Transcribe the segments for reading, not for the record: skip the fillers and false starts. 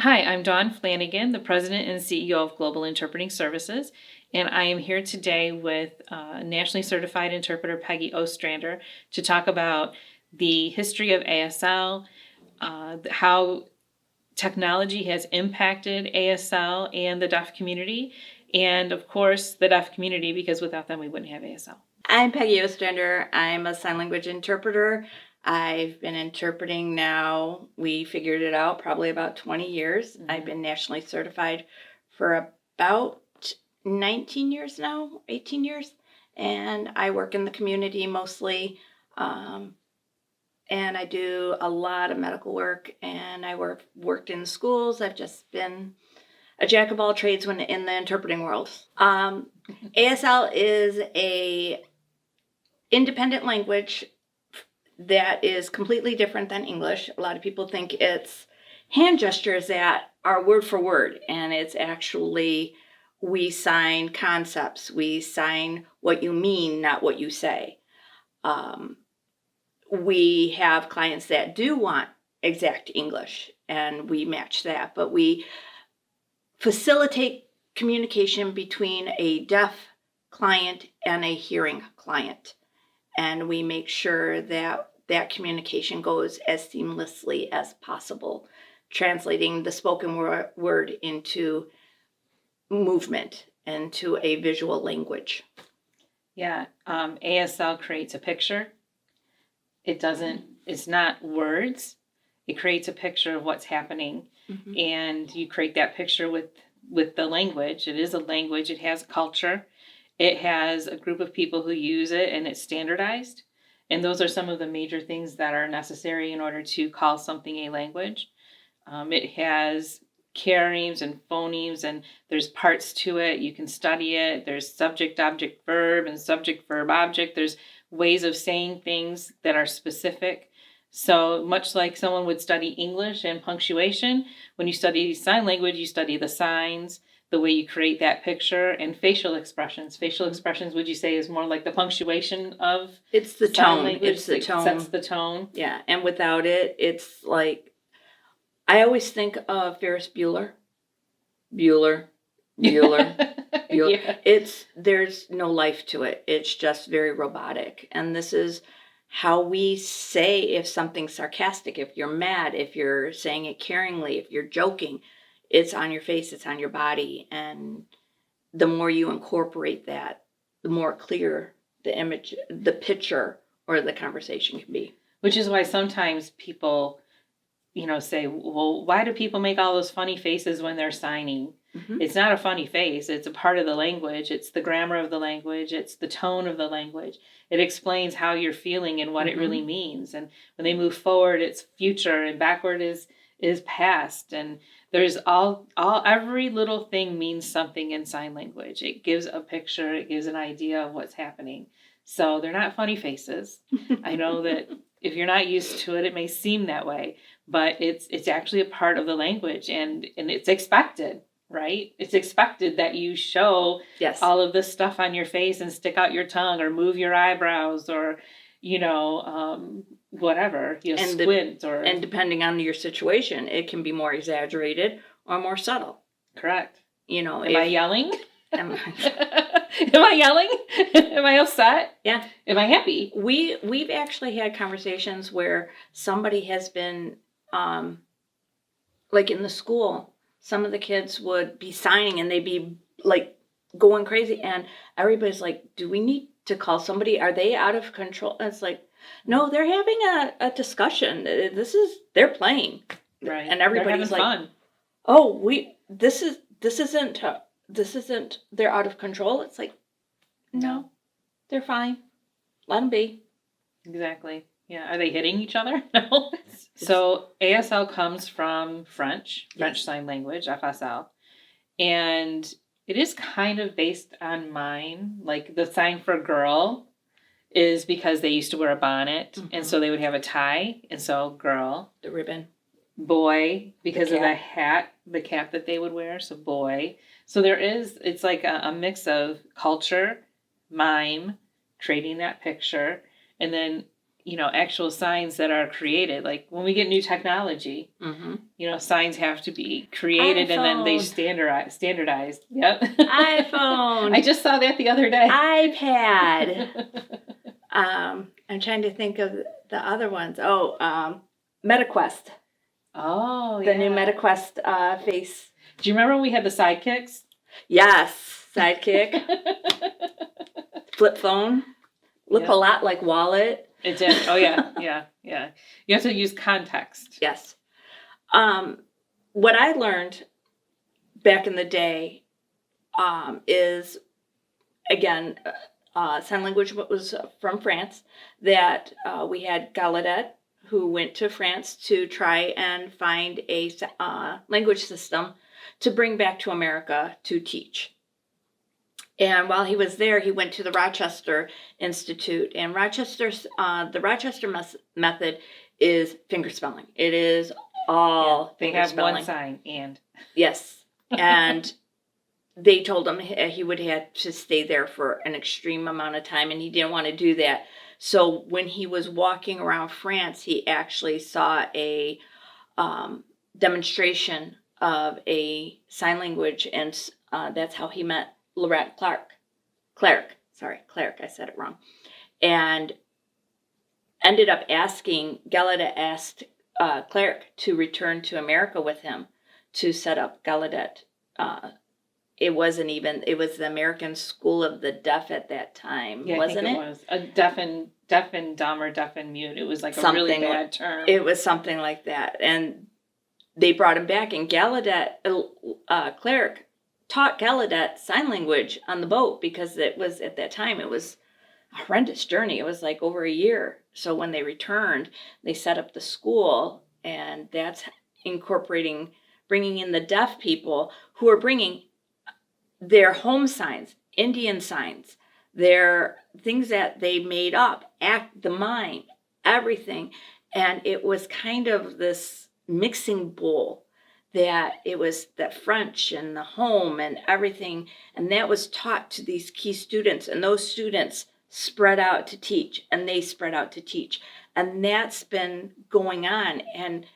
Hi, I'm Dawn Flanigan, the President and CEO of Global Interpreting Services, and I am here today with nationally certified interpreter Peggy Ostrander to talk about the history of ASL, how technology has impacted ASL and the deaf community, and of course the deaf community, because without them we wouldn't have ASL. I'm Peggy Ostrander. I'm a sign language interpreter. I've been interpreting now, we figured it out, probably about 20 years. Mm-hmm. I've been nationally certified for about 19 years now, 18 years. And I work in the community mostly. And I do a lot of medical work, and I worked in schools. I've just been a jack of all trades when in the interpreting world. ASL is a independent language that is completely different than English. A lot of people think it's hand gestures that are word for word, and it's actually we sign concepts. We sign what you mean, not what you say. We have clients that do want exact English, and we match that, but we facilitate communication between a deaf client and a hearing client. And we make sure that that communication goes as seamlessly as possible, translating the spoken word into movement and to a visual language. Yeah, ASL creates a picture. It's not words. It creates a picture of what's happening, and you create that picture with the language. It is a language. It has culture. It has a group of people who use it, and it's standardized. And those are some of the major things that are necessary in order to call something a language. It has charemes and phonemes, and there's parts to it. You can study it. There's subject, object, verb, and subject, verb, object. There's ways of saying things that are specific. So much like someone would study English and punctuation, when you study sign language, you study the signs, the way you create that picture, and facial expressions. Facial expressions, would you say, is more like the punctuation of it's the tone. Language? It's the tone. Sets the tone. Yeah, and without it, it's like I always think of Ferris Bueller. Bueller. Yeah. There's no life to it. It's just very robotic. And this is how we say if something's sarcastic, if you're mad, if you're saying it caringly, if you're joking, it's on your face, it's on your body. And the more you incorporate that, the more clear the image, the picture, or the conversation can be. Which is why sometimes people, say, well, why do people make all those funny faces when they're signing? Mm-hmm. It's not a funny face. It's a part of the language. It's the grammar of the language. It's the tone of the language. It explains how you're feeling and what it really means. And when they move forward, it's future, and backward is past. And there's every little thing means something in sign language. It gives a picture. It gives an idea of what's happening. So they're not funny faces. I know that if you're not used to it, it may seem that way, but it's actually a part of the language, and it's expected. Right? It's expected that you show all of this stuff on your face and stick out your tongue or move your eyebrows or, whatever, squint. And depending on your situation, it can be more exaggerated or more subtle. Correct. Am I yelling? Am I yelling? Am I upset? Yeah. Am I happy? We've actually had conversations where somebody has been, like in the school, some of the kids would be signing and they'd be like going crazy, and everybody's like, do we need to call somebody? Are they out of control? And it's like, no, they're having a discussion. They're playing. Right. And everybody's like, fun. Oh, this isn't they're out of control. It's like, no, they're fine. Let them be. Exactly. Yeah. Are they hitting each other? No. So ASL comes from French Sign Language, FSL. And it is kind of based on mine. Like the sign for girl is because they used to wear a bonnet. And so they would have a tie. And so girl. The ribbon. Boy, because of the hat, the cap that they would wear. So boy. So it's like a mix of culture, mime, creating that picture. And then actual signs that are created. Like when we get new technology, signs have to be created and then they standardized. Yep. iPhone. I just saw that the other day. iPad. I'm trying to think of the other ones. MetaQuest. Oh, the new MetaQuest face. Do you remember when we had the sidekicks? Yes, sidekick. Flip phone. Look a lot like wallet. It did. Oh, yeah. You have to use context. Yes. What I learned back in the day is, again, sign language was from France, that we had Gallaudet, who went to France to try and find a language system to bring back to America to teach. And while he was there, he went to the Rochester Institute. And the Rochester method is finger spelling. It is all finger spelling. They have one sign, and. Yes. And they told him he would have to stay there for an extreme amount of time, and he didn't want to do that. So when he was walking around France, he actually saw a demonstration of a sign language, and that's how he met Laurent Clark. I said it wrong. And ended up Gallaudet asked Clark to return to America with him to set up Gallaudet. It was the American School of the Deaf at that time, wasn't it? It was a deaf and dumb or deaf and mute. It was like a really bad term. It was something like that. And they brought him back, and Clark taught Gallaudet sign language on the boat, because it was, at that time, it was a horrendous journey. It was like over a year. So when they returned, they set up the school, and that's bringing in the deaf people who are bringing their home signs, Indian signs, their things that they made up, the mime, everything. And it was kind of this mixing bowl, that it was the French and the home and everything. And that was taught to these key students. And those students spread out to teach, and they spread out to teach. And that's been going on. And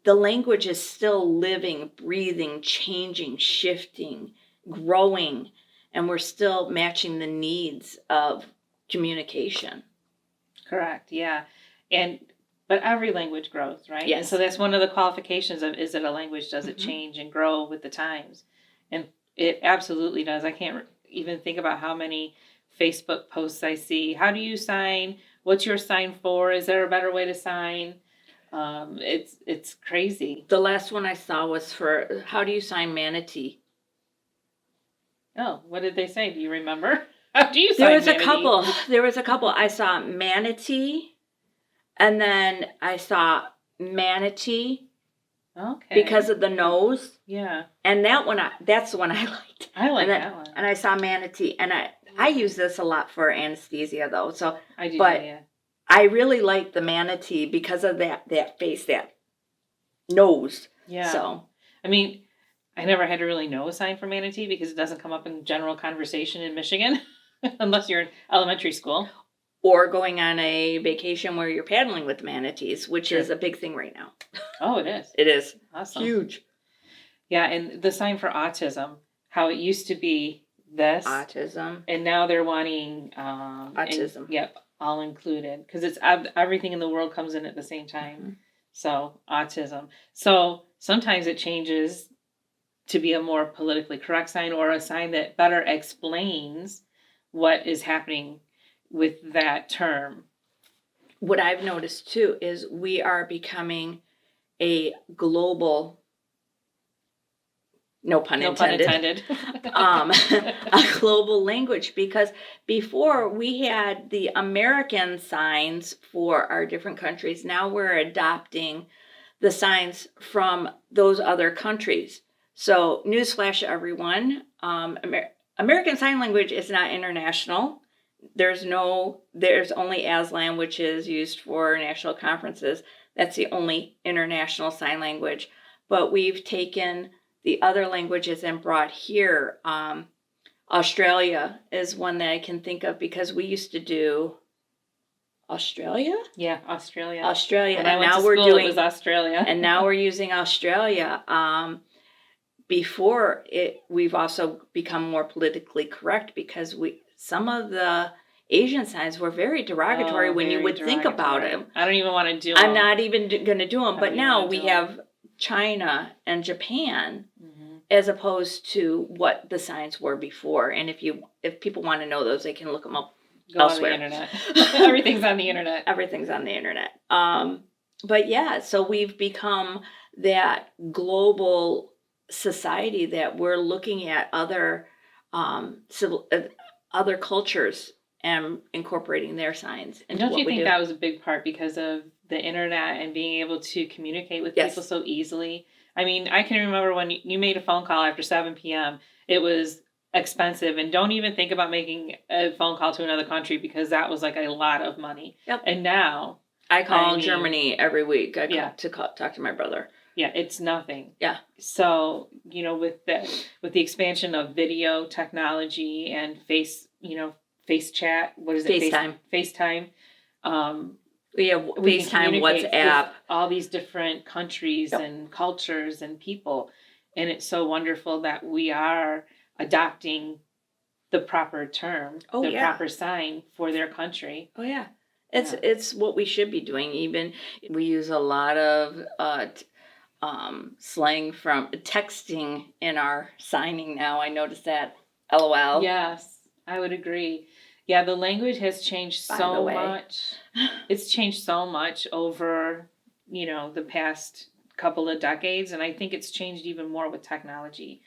the language is still living, breathing, changing, shifting, growing. And we're still matching the needs of communication. Correct, yeah. But every language grows, right? Yes. And so that's one of the qualifications of, is it a language? Does it change and grow with the times? And it absolutely does. I can't even think about how many Facebook posts I see. How do you sign? What's your sign for? Is there a better way to sign? It's crazy. The last one I saw was for, how do you sign manatee? Oh, what did they say? Do you remember? How do you sign manatee? There was a couple. I saw manatee. And then I saw manatee, because of the nose. Yeah. And that's the one I liked. I like that one. And I saw manatee, and I use this a lot for anesthesia though. So I do. But yeah. I really like the manatee because of that face, that nose. Yeah. So I mean, I never had to really know a sign for manatee, because it doesn't come up in general conversation in Michigan, unless you're in elementary school. Or going on a vacation where you're paddling with manatees, which is a big thing right now. Oh, it is. It is. Awesome. Huge. Yeah, and the sign for autism, how it used to be this. Autism. And now they're wanting... autism. Yep, all included. Because it's everything in the world comes in at the same time. Mm-hmm. So, autism. So, sometimes it changes to be a more politically correct sign, or a sign that better explains what is happening with that term. What I've noticed too is we are becoming a global, no pun intended, a global language, because before we had the American signs for our different countries. Now we're adopting the signs from those other countries. So newsflash, everyone, American Sign Language is not international. There's only ASL, which is used for national conferences. That's the only international sign language. But we've taken the other languages and brought here. Australia is one that I can think of, because we used to do, Australia? Yeah, Australia. Australia. When And I went now to we're school, doing, it was Australia. and now we're using Australia. Before it, we've also become more politically correct because some of the Asian signs were very derogatory when you Very would think about derogatory. them. I don't even want to do them. I'm not even going to do them. I But don't now even we do 'em. have China and Japan Mm-hmm. as opposed to what the signs were before. And if people want to know those, they can look them up Go elsewhere. on the internet. Everything's on the internet. Everything's on the internet. But yeah, so we've become that global society that we're looking at other other cultures and incorporating their signs into Don't what you we think do. that was a big part because of the internet and being able to communicate with Yes. people so easily? I mean, I can remember when you made a phone call after 7 p.m., it was expensive. And don't even think about making a phone call to another country because that was like a lot of money. Yep. And now, I call Germany every week. I Yeah. talk to my brother. yeah, it's nothing. Yeah. So, with the expansion of video technology and face chat, what is it? FaceTime. FaceTime. We have We can FaceTime, communicate WhatsApp. with all these different countries Yep. and cultures and people. And it's so wonderful that we are adopting the proper term, the proper sign for their country. Oh yeah. It's what we should be doing. Even we use a lot of slang from texting in our signing now. I noticed that. LOL. Yes, I would agree. Yeah, the language has changed so much. It's changed so much over, the past couple of decades. And I think it's changed even more with technology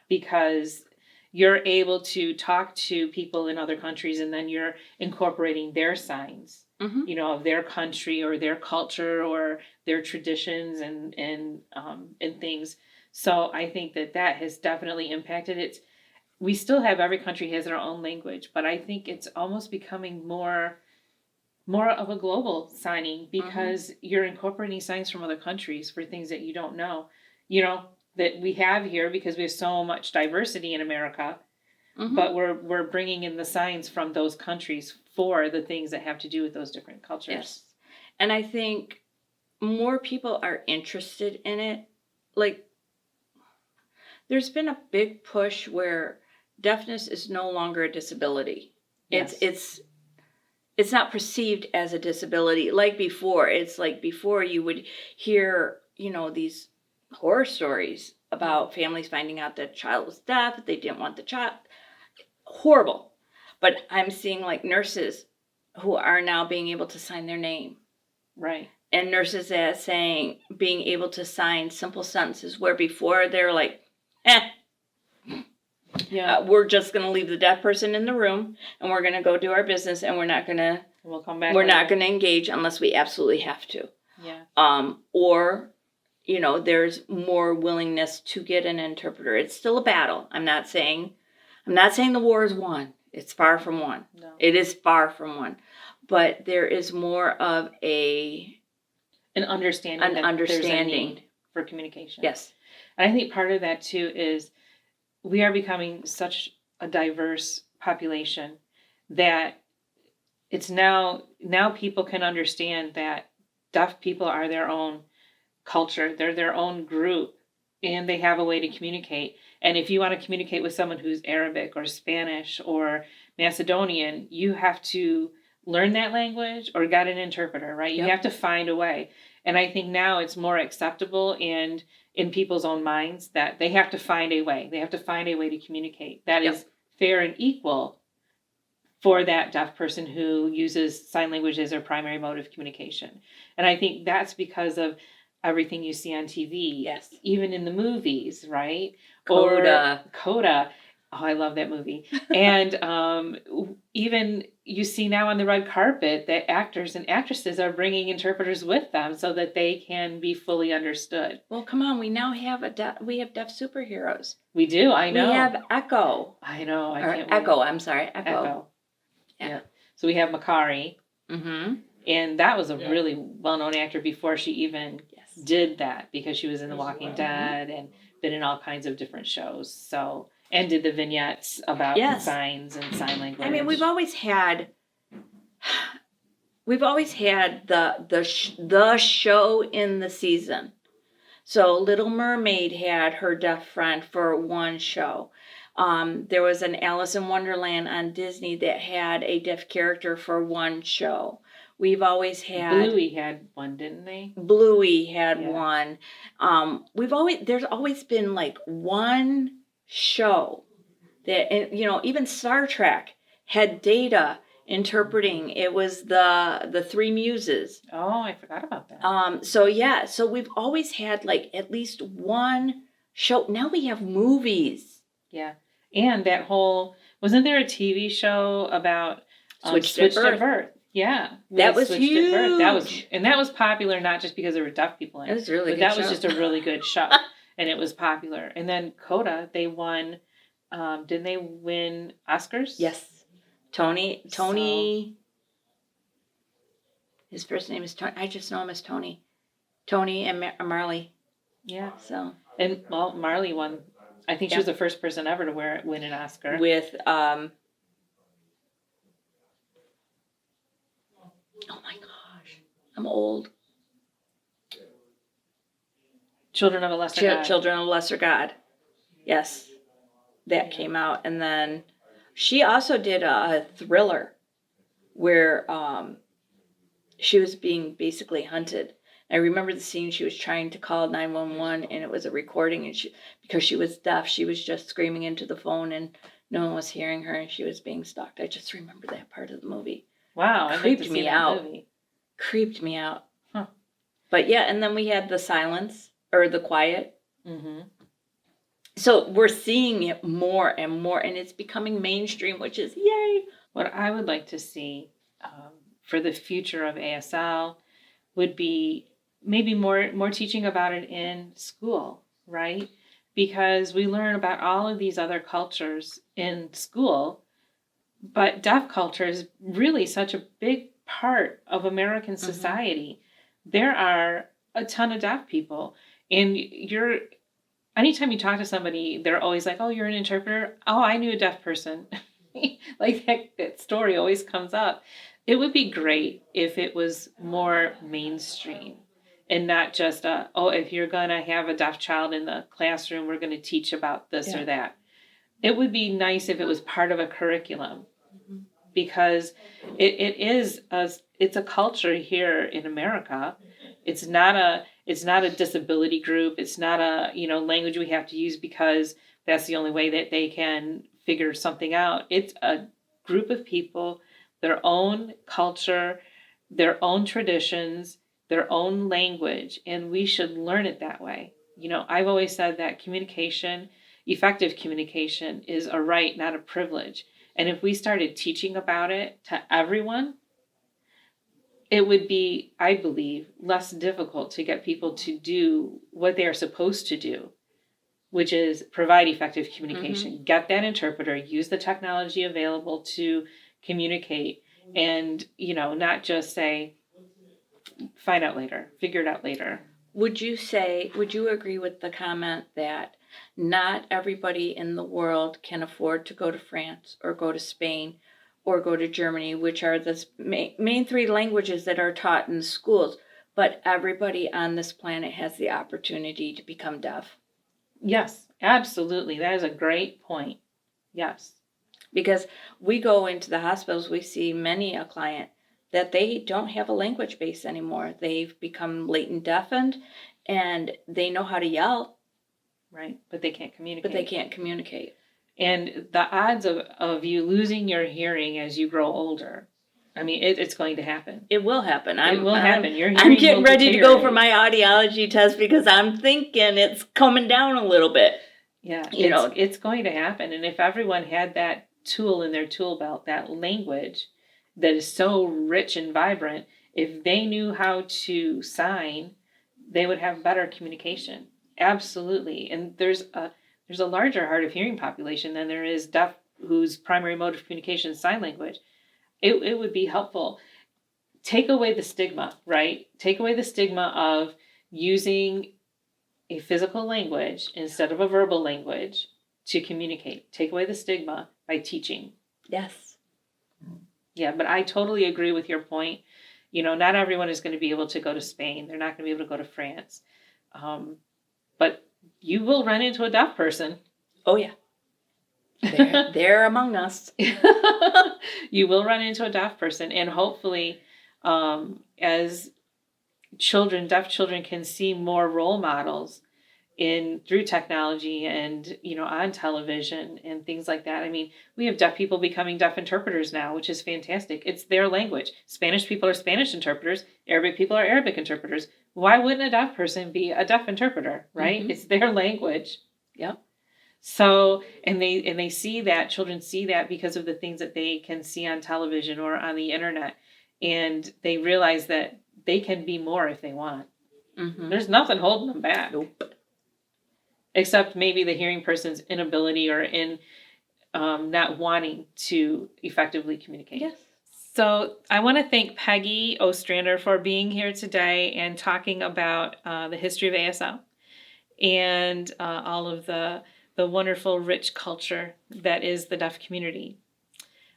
because you're able to talk to people in other countries and then you're incorporating their signs, of their country or their culture or their traditions and things. So I think that has definitely impacted it. We still have, every country has their own language, but I think it's almost becoming more of a global signing because you're incorporating signs from other countries for things that you don't know, that we have here because we have so much diversity in America, but we're bringing in the signs from those countries for the things that have to do with those different cultures. Yes. And I think more people are interested in it. Like, there's been a big push where deafness is no longer a disability. Yes. It's not perceived as a disability like before. It's like before you would hear, these horror stories about families finding out that child was deaf, they didn't want the child. Horrible. But I'm seeing like nurses who are now being able to sign their name. Right. And nurses that saying being able to sign simple sentences where before they're like, we're just going to leave the deaf person in the room and we're going to go do our business and we'll come back. We're not going to engage unless we absolutely have to. Yeah. Or, there's more willingness to get an interpreter. It's still a battle. I'm not saying the war is won. It's far from one. No. It is far from one. But there is more of an understanding there's a need for communication. Yes. And I think part of that too is we are becoming such a diverse population that it's now people can understand that deaf people are their own culture. They're their own group and they have a way to communicate. And if you want to communicate with someone who's Arabic or Spanish or Macedonian, you have to learn that language or get an interpreter, right? You have to find a way. And I think now it's more acceptable and in people's own minds that they have to find a way. They have to find a way to communicate that is fair and equal for that deaf person who uses sign language as their primary mode of communication. And I think that's because of everything you see on TV. Yes. Even in the movies, right? Coda. Oh, I love that movie. And even you see now on the red carpet that actors and actresses are bringing interpreters with them so that they can be fully understood. Well, come on. We now have deaf superheroes. We do. I know. We have Echo. I know. Echo. I'm sorry. Echo. Yeah. So we have Makari. Mm-hmm. And that was a really well-known actor before she even did that because she was in The Walking Dead and been in all kinds of different shows. So... And did the vignettes about signs and sign language. I mean, we've always had we've always had the show in the season. So Little Mermaid had her deaf friend for one show. There was an Alice in Wonderland on Disney that had a deaf character for one show. We've always had Bluey had one, didn't they? Bluey had Yeah. one. There's always been like one show that, you know, even Star Trek had Data interpreting. It was the Three Muses. Oh, I forgot about that. So we've always had like at least one show. Now we have movies. Yeah. And that whole, wasn't there a TV show about Switched Switched at at Birth? Birth? Yeah. That was Switched at Birth. huge. That was popular not just because there were deaf people in It was a really but good that show. was just a really good show. And it was popular. And then Coda, they won, didn't they win Oscars? Yes. Tony. His first name is Tony. I just know him as Tony. Tony and Marley. Yeah. So. And well, Marley won. I think she was the first person ever to win an Oscar. With oh my gosh, I'm old. Children of a Lesser God. Children of a Lesser God. Yes, that came out, and then she also did a thriller where she was being basically hunted. I remember the scene. She was trying to call 911, and it was a recording, and because she was deaf, she was just screaming into the phone, and no one was hearing her, and she was being stalked. I just remember that part of the movie. Wow, I'd like to see that movie. Creeped me out. Huh. But yeah, and then we had The Silence, or The Quiet. Mm-hmm. So we're seeing it more and more, and it's becoming mainstream, which is yay. What I would like to see for the future of ASL would be maybe more teaching about it in school, right? Because we learn about all of these other cultures in school, but deaf culture is really such a big part of American society. There are a ton of deaf people, and anytime you talk to somebody, they're always like, oh, you're an interpreter? Oh, I knew a deaf person. Like that story always comes up. It would be great if it was more mainstream and not just, if you're going to have a deaf child in the classroom, we're going to teach about this or that. It would be nice if it was part of a curriculum because it's a culture here in America. It's not a disability group. It's not a, language we have to use because that's the only way that they can figure something out. It's a group of people, their own culture, their own traditions, their own language, and we should learn it that way. I've always said that effective communication is a right, not a privilege. And if we started teaching about it to everyone, it would be, I believe, less difficult to get people to do what they are supposed to do, which is provide effective communication. Get that interpreter, use the technology available to communicate, and, not just say, find out later, figure it out later. Would you agree with the comment that not everybody in the world can afford to go to France or go to Spain or go to Germany, which are the main three languages that are taught in schools, but everybody on this planet has the opportunity to become deaf? Yes, absolutely. That is a great point. Yes. Because we go into the hospitals, we see many a client that they don't have a language base anymore. They've become latent deafened, and they know how to yell. Right, but they can't communicate. And the odds of you losing your hearing as you grow older, I mean, it's going to happen. It will happen. It will happen. Your hearing I'm getting will ready to go for my audiology test because I'm thinking it's coming down a little bit. Yeah, it's going to happen. And if everyone had that tool in their tool belt, that language that is so rich and vibrant, if they knew how to sign, they would have better communication. Absolutely. And there's a larger hard of hearing population than there is deaf whose primary mode of communication is sign language. It would be helpful. Take away the stigma, right? Take away the stigma of using a physical language instead of a verbal language to communicate. Take away the stigma by teaching. Yes. Yeah, but I totally agree with your point Not everyone is going to be able to go to Spain. They're not going to be able to go to France. But you will run into a deaf person. Oh, yeah. They're among us. You will run into a deaf person. And hopefully, as deaf children can see more role models through technology and, on television and things like that. I mean, we have deaf people becoming deaf interpreters now, which is fantastic. It's their language. Spanish people are Spanish interpreters. Arabic people are Arabic interpreters. Why wouldn't a deaf person be a deaf interpreter, right? Mm-hmm. It's their language. Yep. So, and they see that, children see that because of the things that they can see on television or on the internet. And they realize that they can be more if they want. Mm-hmm. There's nothing holding them back. Nope. Except maybe the hearing person's inability or in not wanting to effectively communicate. Yes. So I want to thank Peggy Ostrander for being here today and talking about the history of ASL and all of the wonderful, rich culture that is the deaf community.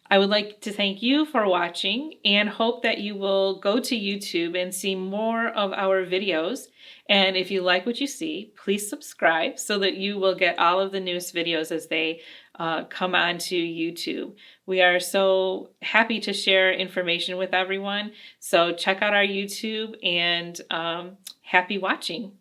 I would like to thank you for watching and hope that you will go to YouTube and see more of our videos. And if you like what you see, please subscribe so that you will get all of the newest videos as they come onto YouTube. We are so happy to share information with everyone. So check out our YouTube and happy watching.